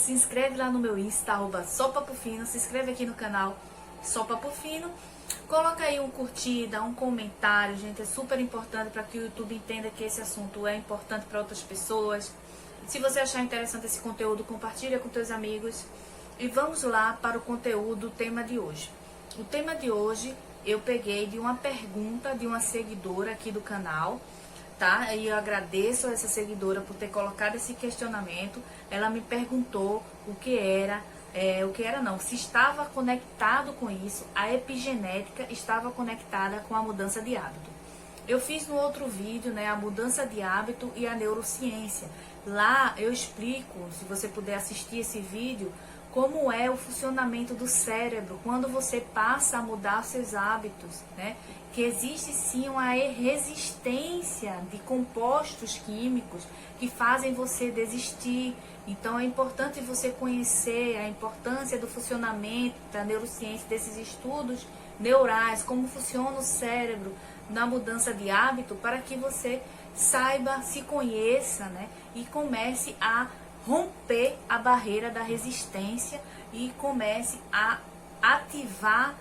se inscreve lá no meu Insta, @sopapofino, se inscreve aqui no canal Sopapofino, coloca aí um curtida, um comentário, gente, é super importante para que o YouTube entenda que esse assunto é importante para outras pessoas. Se você achar interessante esse conteúdo, compartilha com teus amigos. E vamos lá para o conteúdo, o tema de hoje. O tema de hoje eu peguei de uma pergunta de uma seguidora aqui do canal, tá? E eu agradeço a essa seguidora por ter colocado esse questionamento. Ela me perguntou se estava conectado com isso, a epigenética estava conectada com a mudança de hábito. Eu fiz no outro vídeo, né, a mudança de hábito e a neurociência. Lá eu explico, se você puder assistir esse vídeo, como é o funcionamento do cérebro quando você passa a mudar seus hábitos, né? Que existe sim uma resistência de compostos químicos que fazem você desistir. Então é importante você conhecer a importância do funcionamento da neurociência, desses estudos neurais, como funciona o cérebro na mudança de hábito, para que você saiba, se conheça, né? E comece a romper a barreira da resistência e comece a ativar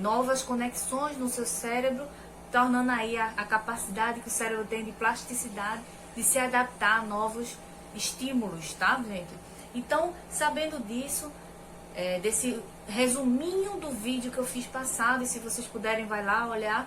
novas conexões no seu cérebro, tornando aí a capacidade que o cérebro tem de plasticidade, de se adaptar a novos estímulos, tá, gente? Então, sabendo disso, desse resuminho do vídeo que eu fiz passado, e se vocês puderem, vai lá olhar,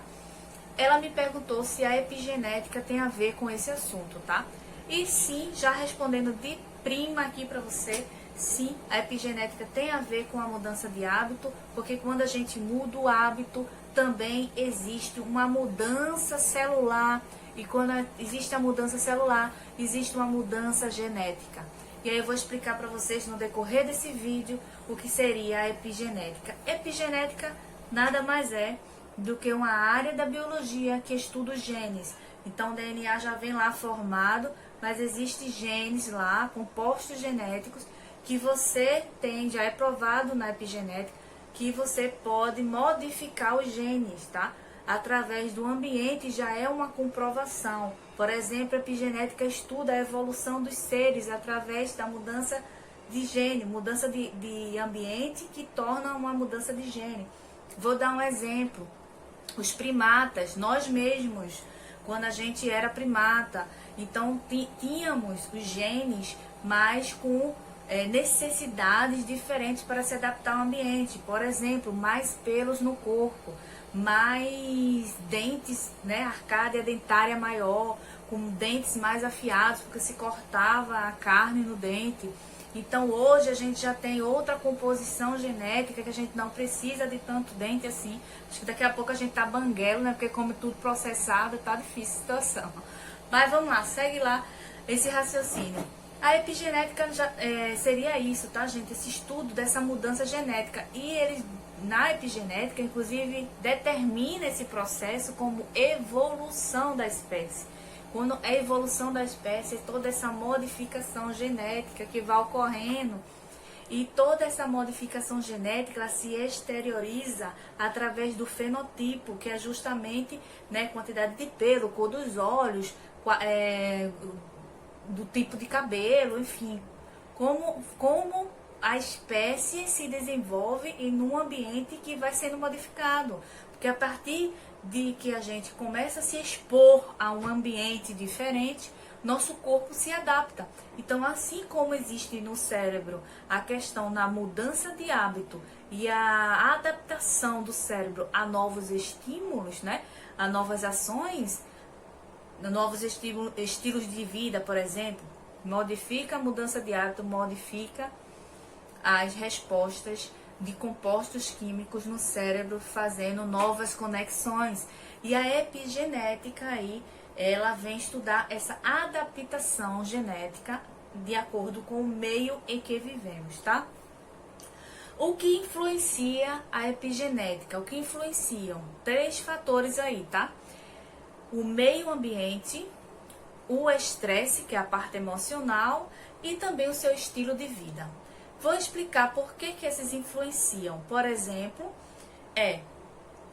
ela me perguntou se a epigenética tem a ver com esse assunto, tá? E sim, já respondendo de prima aqui para você, sim, a epigenética tem a ver com a mudança de hábito, porque quando a gente muda o hábito, também existe uma mudança celular, e quando existe a mudança celular, existe uma mudança genética. E aí eu vou explicar para vocês no decorrer desse vídeo o que seria a epigenética. Epigenética nada mais é do que uma área da biologia que estuda os genes. Então o DNA já vem lá formado, mas existem genes lá, compostos genéticos, que você tem, já é provado na epigenética, que você pode modificar os genes, tá? Através do ambiente já é uma comprovação. Por exemplo, a epigenética estuda a evolução dos seres através da mudança de gene, mudança de ambiente que torna uma mudança de gene. Vou dar um exemplo. Os primatas, nós mesmos, quando a gente era primata, então tínhamos os genes, mas com necessidades diferentes para se adaptar ao ambiente. Por exemplo, mais pelos no corpo, mais dentes, né, arcádia dentária maior, com dentes mais afiados, porque se cortava a carne no dente. Então hoje a gente já tem outra composição genética, que a gente não precisa de tanto dente assim. Acho que daqui a pouco a gente tá banguelo, né? Porque come tudo processado, tá difícil a situação. Mas vamos lá, segue lá esse raciocínio. A epigenética seria isso, tá, gente? Esse estudo dessa mudança genética. E ele, na epigenética, inclusive, determina esse processo como evolução da espécie. Quando a evolução da espécie, toda essa modificação genética que vai ocorrendo, e toda essa modificação genética ela se exterioriza através do fenotipo, que é justamente, né, quantidade de pelo, cor dos olhos, do tipo de cabelo, enfim, como a espécie se desenvolve em um ambiente que vai sendo modificado. Porque a partir de que a gente começa a se expor a um ambiente diferente, nosso corpo se adapta. Então, assim como existe no cérebro a questão na mudança de hábito e a adaptação do cérebro a novos estímulos, né, a novas ações, novos estilos de vida, por exemplo, modifica a mudança de hábito, modifica as respostas de compostos químicos no cérebro, fazendo novas conexões. E a epigenética aí, ela vem estudar essa adaptação genética de acordo com o meio em que vivemos, tá? O que influencia a epigenética? O que influenciam? 3 fatores aí, tá? O meio ambiente, o estresse, que é a parte emocional, e também o seu estilo de vida. Vou explicar por que esses influenciam. Por exemplo,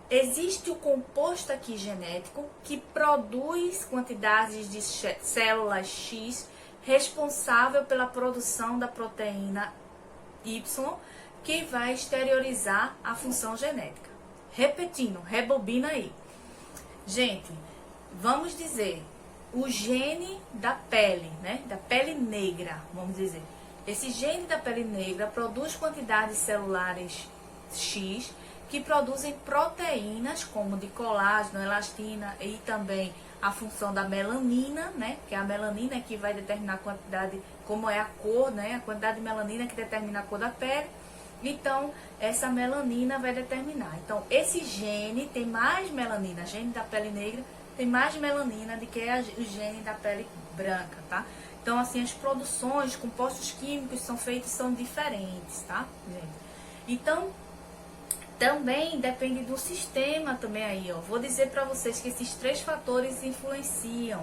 existe o composto aqui genético que produz quantidades de células X responsável pela produção da proteína Y, que vai exteriorizar a função genética. Repetindo, rebobina aí. Gente, vamos dizer, o gene da pele, né? Da pele negra, vamos dizer. Esse gene da pele negra produz quantidades celulares X que produzem proteínas como de colágeno, elastina e também a função da melanina, né? Que é a melanina que vai determinar a quantidade, como é a cor, né? A quantidade de melanina que determina a cor da pele. Então, essa melanina vai determinar. Então, esse gene tem mais melanina, gene da pele negra tem mais melanina do que o gene da pele branca, tá? Então, assim, as produções, os compostos químicos são diferentes, tá, gente? Então, também depende do sistema também aí, ó. Vou dizer para vocês que esses 3 fatores influencia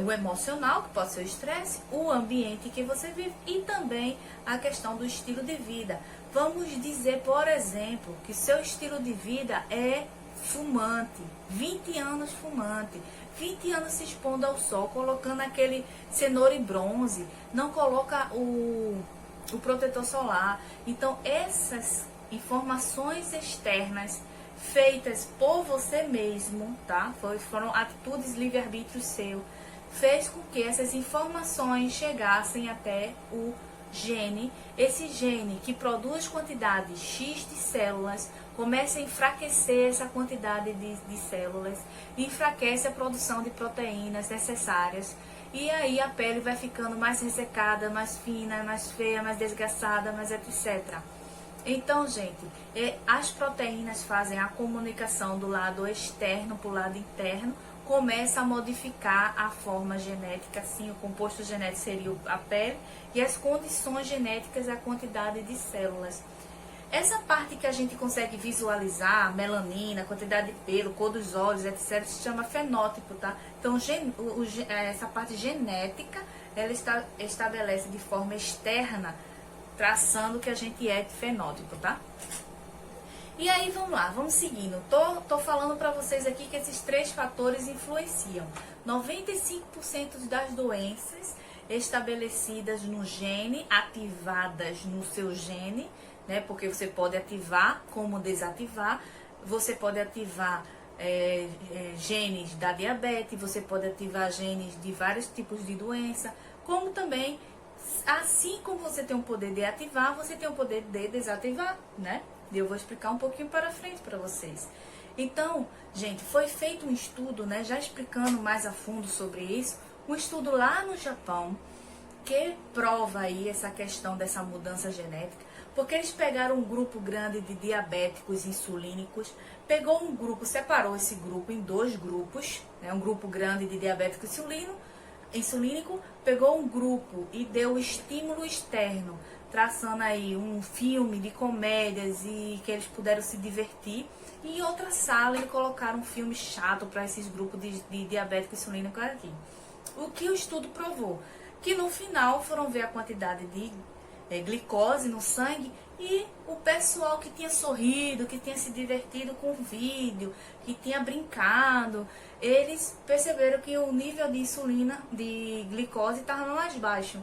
o emocional, que pode ser o estresse, o ambiente que você vive e também a questão do estilo de vida. Vamos dizer, por exemplo, que seu estilo de vida é fumante, 20 anos fumante, 20 anos se expondo ao sol, colocando aquele cenoura e bronze, não coloca o protetor solar. Então, essas informações externas feitas por você mesmo, tá? Foram atitudes livre-arbítrio seu, fez com que essas informações chegassem até o gene. Esse gene que produz quantidade X de células começa a enfraquecer essa quantidade de células, enfraquece a produção de proteínas necessárias. E aí a pele vai ficando mais ressecada, mais fina, mais feia, mais desgastada, mais etc. Então, gente, as proteínas fazem a comunicação do lado externo para o lado interno, começa a modificar a forma genética, assim, o composto genético seria a pele, e as condições genéticas a quantidade de células. Essa parte que a gente consegue visualizar, melanina, quantidade de pelo, cor dos olhos, etc., se chama fenótipo, tá? Então, essa parte genética, ela estabelece de forma externa, traçando o que a gente é de fenótipo, tá? E aí, vamos lá, vamos seguindo. Tô falando para vocês aqui que esses 3 fatores influenciam. 95% das doenças estabelecidas no gene, ativadas no seu gene, né? Porque você pode ativar como desativar. Você pode ativar genes da diabetes, você pode ativar genes de vários tipos de doença, como também, assim como você tem o poder de ativar, você tem o poder de desativar, né? Eu vou explicar um pouquinho para frente para vocês. Então, gente, foi feito um estudo, né, já explicando mais a fundo sobre isso, um estudo lá no Japão, que prova aí essa questão dessa mudança genética, porque eles pegaram um grupo grande de diabéticos insulínicos, pegou um grupo, separou esse grupo em 2 grupos, né, um grupo grande de diabético insulínico, pegou um grupo e deu estímulo externo, traçando aí um filme de comédias e que eles puderam se divertir. E em outra sala eles colocaram um filme chato para esses grupos de diabético insulínico aqui. O que o estudo provou? Que no final foram ver a quantidade de glicose no sangue e o pessoal que tinha sorrido, que tinha se divertido com o vídeo, que tinha brincado, eles perceberam que o nível de insulina, de glicose, estava mais baixo.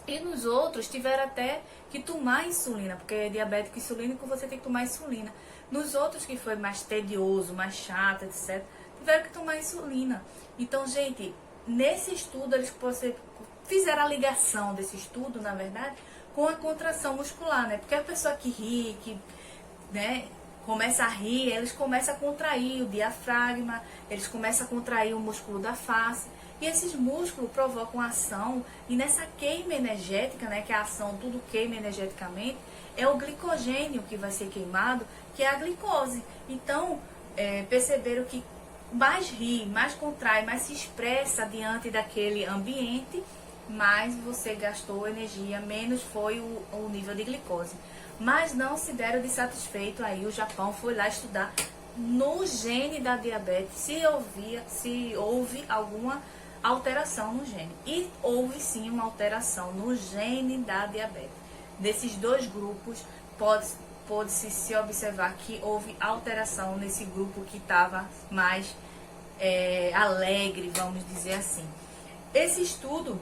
E nos outros tiveram até que tomar insulina, porque diabético insulínico você tem que tomar insulina. Nos outros que foi mais tedioso, mais chato, etc., tiveram que tomar insulina. Então, gente, nesse estudo eles fizeram a ligação desse estudo, na verdade, com a contração muscular, né? Porque a pessoa que ri, né, começa a rir, eles começam a contrair o diafragma, eles começam a contrair o músculo da face. E esses músculos provocam ação, e nessa queima energética, né, que a ação tudo queima energeticamente, é o glicogênio que vai ser queimado, que é a glicose. Então, perceberam que mais ri, mais contrai, mais se expressa diante daquele ambiente, mais você gastou energia, menos foi o nível de glicose. Mas não se deram de satisfeito, aí o Japão foi lá estudar no gene da diabetes, se houve alguma alteração no gene. E houve sim uma alteração no gene da diabetes. Desses 2 grupos, pode-se se observar que houve alteração nesse grupo que estava mais alegre, vamos dizer assim. Esse estudo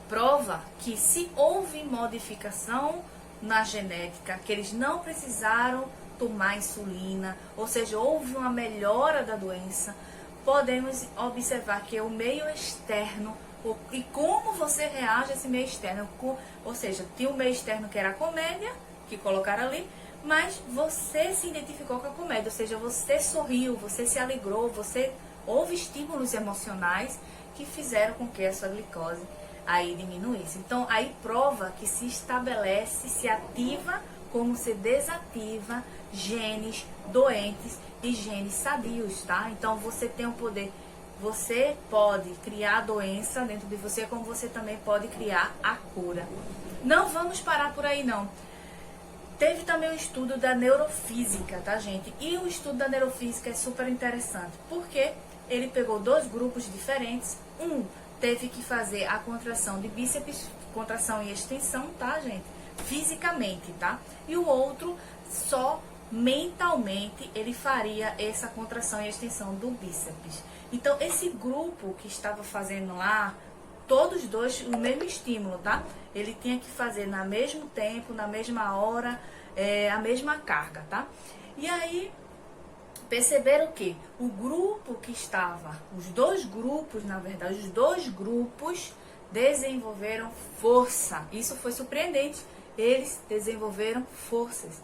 prova que se houve modificação na genética, que eles não precisaram tomar insulina, ou seja, houve uma melhora da doença, podemos observar que o meio externo e como você reage a esse meio externo, ou seja, tinha um meio externo que era a comédia, que colocaram ali, mas você se identificou com a comédia, ou seja, você sorriu, você se alegrou, houve estímulos emocionais que fizeram com que a sua glicose aí diminuísse. Então, aí prova que se estabelece, se ativa como se desativa genes doentes e genes sadios, tá? Então, você tem o poder, você pode criar a doença dentro de você, como você também pode criar a cura. Não vamos parar por aí, não. Teve também o estudo da neurofísica, tá, gente? E o estudo da neurofísica é super interessante, porque ele pegou 2 grupos diferentes. Um teve que fazer a contração de bíceps, contração e extensão, tá, gente? Fisicamente, tá? E o outro, só mentalmente, ele faria essa contração e extensão do bíceps. Então, esse grupo que estava fazendo lá, todos 2, o mesmo estímulo, tá? Ele tinha que fazer no mesmo tempo, na mesma hora, a mesma carga, tá? E aí, perceberam que o grupo que estava, os 2 grupos, na verdade, os 2 grupos desenvolveram força. Isso foi surpreendente. Eles desenvolveram forças.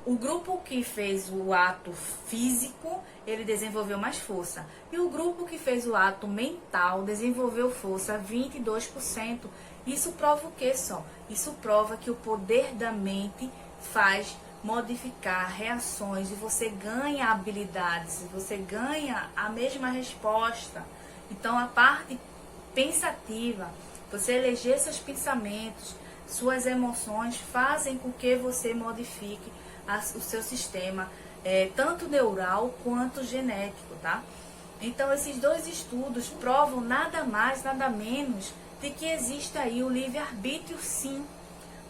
O grupo que fez o ato físico, ele desenvolveu mais força. E o grupo que fez o ato mental desenvolveu força 22%. Isso prova o que só? Isso prova que o poder da mente faz modificar reações e você ganha habilidades, você ganha a mesma resposta. Então, a parte pensativa, você eleger seus pensamentos, suas emoções fazem com que você modifique o seu sistema, tanto neural quanto genético, tá? Então, esses 2 estudos provam nada mais, nada menos de que existe aí o livre-arbítrio, sim.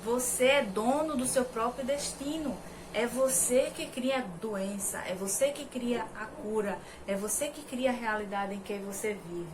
Você é dono do seu próprio destino. É você que cria a doença, é você que cria a cura, é você que cria a realidade em que você vive.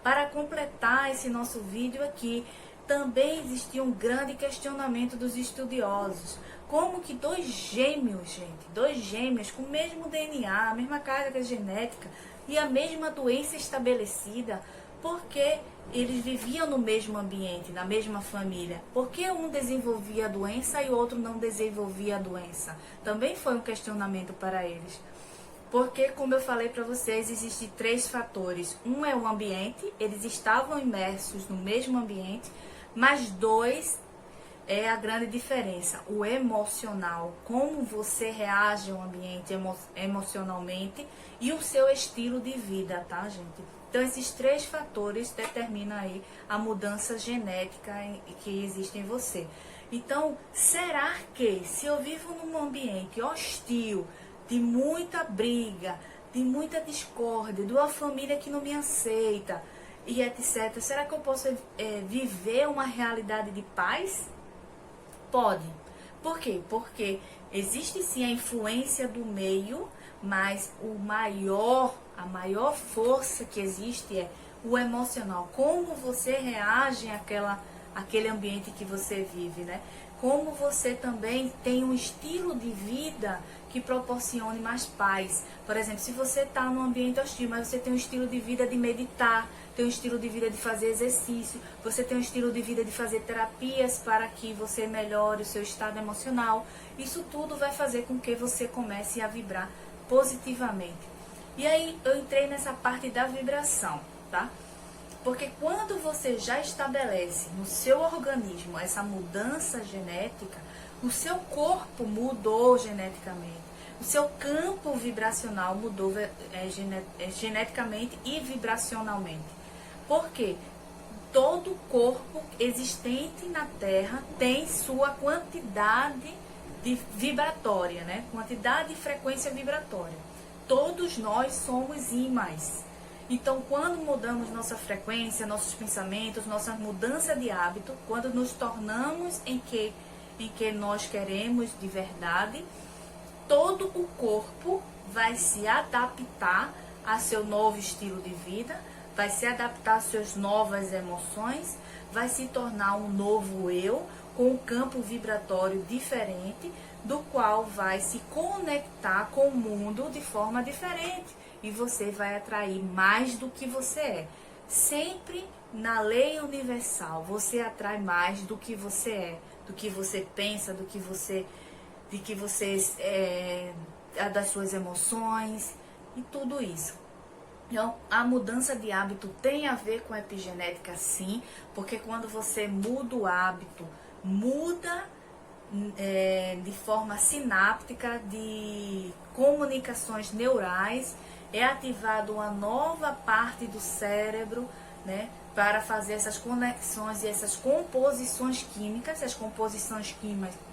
Para completar esse nosso vídeo aqui, também existia um grande questionamento dos estudiosos. Como que 2 gêmeos, gente, 2 gêmeos com o mesmo DNA, a mesma carga genética e a mesma doença estabelecida, porque eles viviam no mesmo ambiente, na mesma família? Por que um desenvolvia a doença e o outro não desenvolvia a doença? Também foi um questionamento para eles. Porque, como eu falei para vocês, existem 3 fatores. Um é o ambiente, eles estavam imersos no mesmo ambiente, mas 2 é a grande diferença. O emocional, como você reage ao ambiente emocionalmente e o seu estilo de vida, tá, gente? Então, esses 3 fatores determinam aí a mudança genética que existe em você. Então, será que se eu vivo num ambiente hostil, de muita briga, de muita discórdia, de uma família que não me aceita e etc., será que eu posso viver uma realidade de paz? Pode. Por quê? Porque existe sim a influência do meio, mas a maior força que existe é o emocional. Como você reage àquele ambiente que você vive, né? Como você também tem um estilo de vida que proporcione mais paz. Por exemplo, se você está num ambiente hostil, mas você tem um estilo de vida de meditar, tem um estilo de vida de fazer exercício, você tem um estilo de vida de fazer terapias para que você melhore o seu estado emocional, isso tudo vai fazer com que você comece a vibrar positivamente. E aí eu entrei nessa parte da vibração, tá? Porque quando você já estabelece no seu organismo essa mudança genética, o seu corpo mudou geneticamente, o seu campo vibracional mudou geneticamente e vibracionalmente. Por quê? Todo corpo existente na Terra tem sua quantidade vibratória, né? Quantidade e frequência vibratória. Todos nós somos ímãs. Então, quando mudamos nossa frequência, nossos pensamentos, nossa mudança de hábito, quando nos tornamos em que nós queremos de verdade, todo o corpo vai se adaptar a seu novo estilo de vida, vai se adaptar às suas novas emoções, vai se tornar um novo eu, com um campo vibratório diferente, do qual vai se conectar com o mundo de forma diferente. E você vai atrair mais do que você é. Sempre na lei universal, você atrai mais do que você é, do que você pensa, das suas emoções e tudo isso. Então, a mudança de hábito tem a ver com a epigenética, sim, porque quando você muda o hábito, muda de forma sináptica, de comunicações neurais, é ativada uma nova parte do cérebro, né, para fazer essas conexões e essas composições químicas. As composições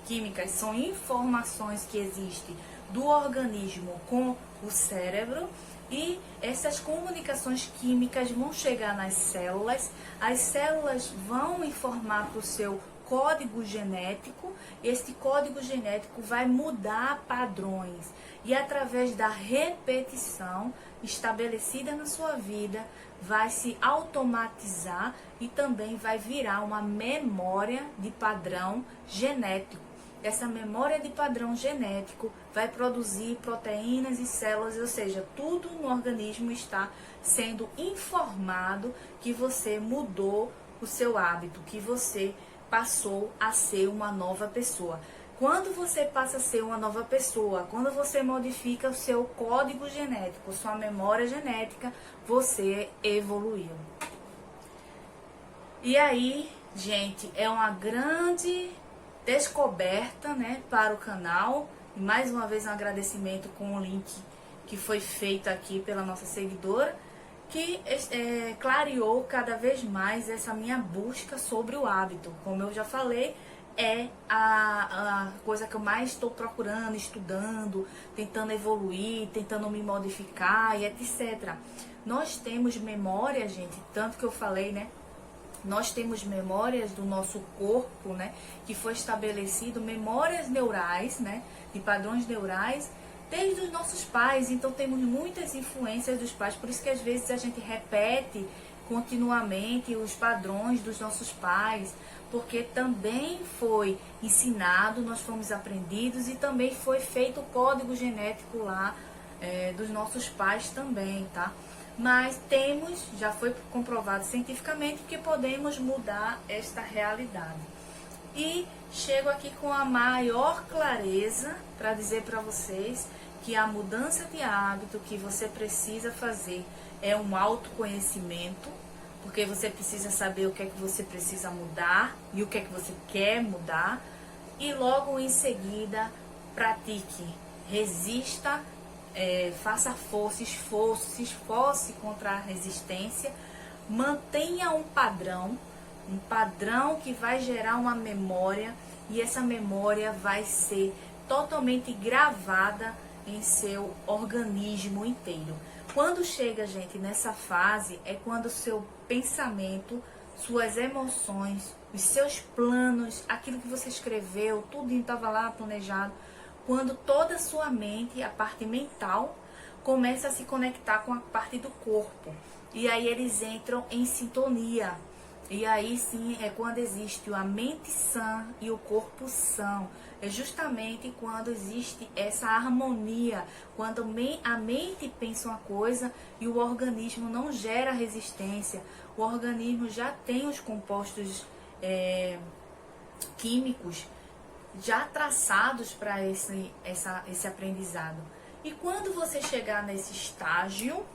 químicas são informações que existem do organismo com o cérebro, e essas comunicações químicas vão chegar nas células, as células vão informar para o seu código genético, este código genético vai mudar padrões, e através da repetição estabelecida na sua vida, vai se automatizar e também vai virar uma memória de padrão genético. Essa memória de padrão genético vai produzir proteínas e células, ou seja, tudo no organismo está sendo informado que você mudou o seu hábito, que você passou a ser uma nova pessoa. Quando você passa a ser uma nova pessoa, quando você modifica o seu código genético, sua memória genética, você evoluiu. E aí, gente, é uma grande descoberta, né, para o canal. E mais uma vez um agradecimento com o link que foi feito aqui pela nossa seguidora, que clareou cada vez mais essa minha busca sobre o hábito. Como eu já falei, é a coisa que eu mais estou procurando, estudando, tentando evoluir, tentando me modificar e etc. Nós temos memória, gente, tanto que eu falei, né? Nós temos memórias do nosso corpo, né? Que foi estabelecido, memórias neurais, né? De padrões neurais, desde os nossos pais. Então temos muitas influências dos pais, por isso que às vezes a gente repete continuamente os padrões dos nossos pais, porque também foi ensinado, nós fomos aprendidos e também foi feito o código genético lá dos nossos pais também, tá? Mas já foi comprovado cientificamente que podemos mudar esta realidade. E chego aqui com a maior clareza para dizer para vocês que a mudança de hábito que você precisa fazer é um autoconhecimento, porque você precisa saber o que é que você precisa mudar e o que é que você quer mudar, e logo em seguida pratique, resista, faça força, se esforce contra a resistência, mantenha um padrão que vai gerar uma memória, e essa memória vai ser totalmente gravada em seu organismo inteiro. Quando chega, gente, nessa fase, é quando o seu pensamento, suas emoções, os seus planos, aquilo que você escreveu, tudo estava lá planejado, quando toda a sua mente, a parte mental, começa a se conectar com a parte do corpo. E aí eles entram em sintonia. E aí sim é quando existe a mente sã e o corpo são. É justamente quando existe essa harmonia, quando a mente pensa uma coisa e o organismo não gera resistência. O organismo já tem os compostos químicos já traçados para esse aprendizado. E quando você chegar nesse estágio,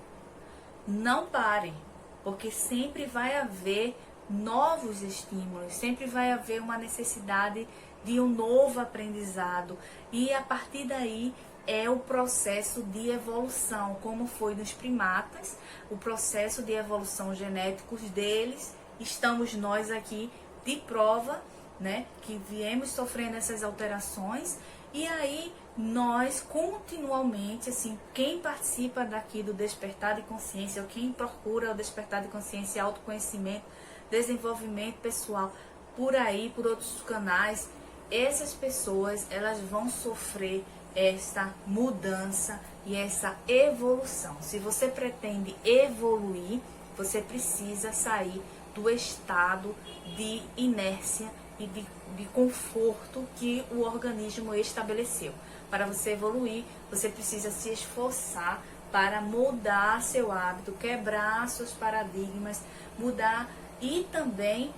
não pare, porque sempre vai haver novos estímulos, sempre vai haver uma necessidade de um novo aprendizado, e a partir daí é o processo de evolução, como foi nos primatas, o processo de evolução genéticos deles. Estamos nós aqui de prova, né, que viemos sofrendo essas alterações, e aí nós continuamente, assim, quem participa daqui do Despertar de Consciência, ou quem procura o Despertar de Consciência, autoconhecimento, desenvolvimento pessoal, por aí, por outros canais, essas pessoas, elas vão sofrer essa mudança e essa evolução. Se você pretende evoluir, você precisa sair do estado de inércia e de conforto que o organismo estabeleceu. Para você evoluir, você precisa se esforçar para mudar seu hábito, quebrar seus paradigmas, mudar e também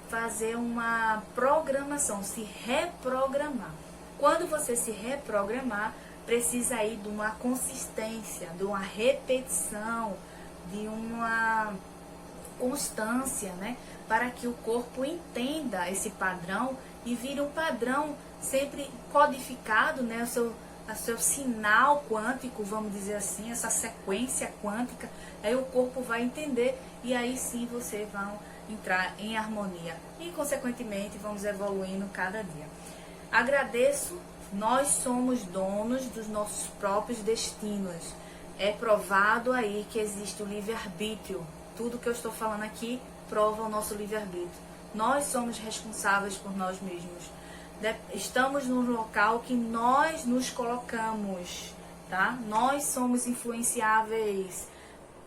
fazer uma programação, se reprogramar. Quando você se reprogramar, precisa ir de uma consistência, de uma repetição, de uma constância, né? Para que o corpo entenda esse padrão e vire um padrão sempre codificado, né? O seu sinal quântico, vamos dizer assim, essa sequência quântica, aí o corpo vai entender e aí sim você vai entrar em harmonia e consequentemente vamos evoluindo cada dia. Agradeço, nós somos donos dos nossos próprios destinos. É provado aí que existe o livre-arbítrio. Tudo que eu estou falando aqui prova o nosso livre-arbítrio. Nós somos responsáveis por nós mesmos. Estamos no local que nós nos colocamos, tá? Nós somos influenciáveis.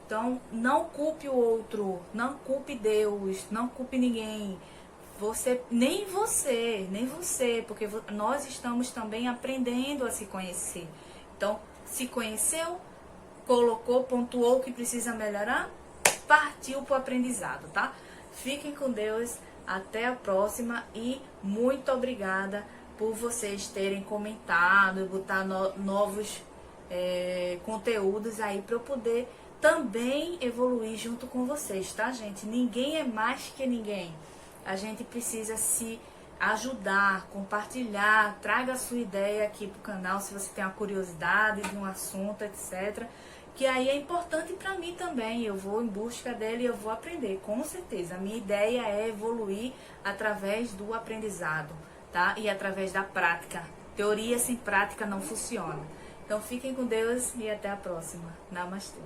Então, não culpe o outro, não culpe Deus, não culpe ninguém. Nem você, porque nós estamos também aprendendo a se conhecer. Então, se conheceu, colocou, pontuou o que precisa melhorar, partiu para o aprendizado, tá? Fiquem com Deus, até a próxima e muito obrigada por vocês terem comentado, botar novos conteúdos aí para eu poder também evoluir junto com vocês, tá, gente? Ninguém é mais que ninguém. A gente precisa se ajudar, compartilhar, traga a sua ideia aqui pro canal se você tem uma curiosidade de um assunto, etc. Que aí é importante para mim também, eu vou em busca dele e eu vou aprender, com certeza. A minha ideia é evoluir através do aprendizado, tá? E através da prática. Teoria sem prática não funciona. Então fiquem com Deus e até a próxima. Namastê.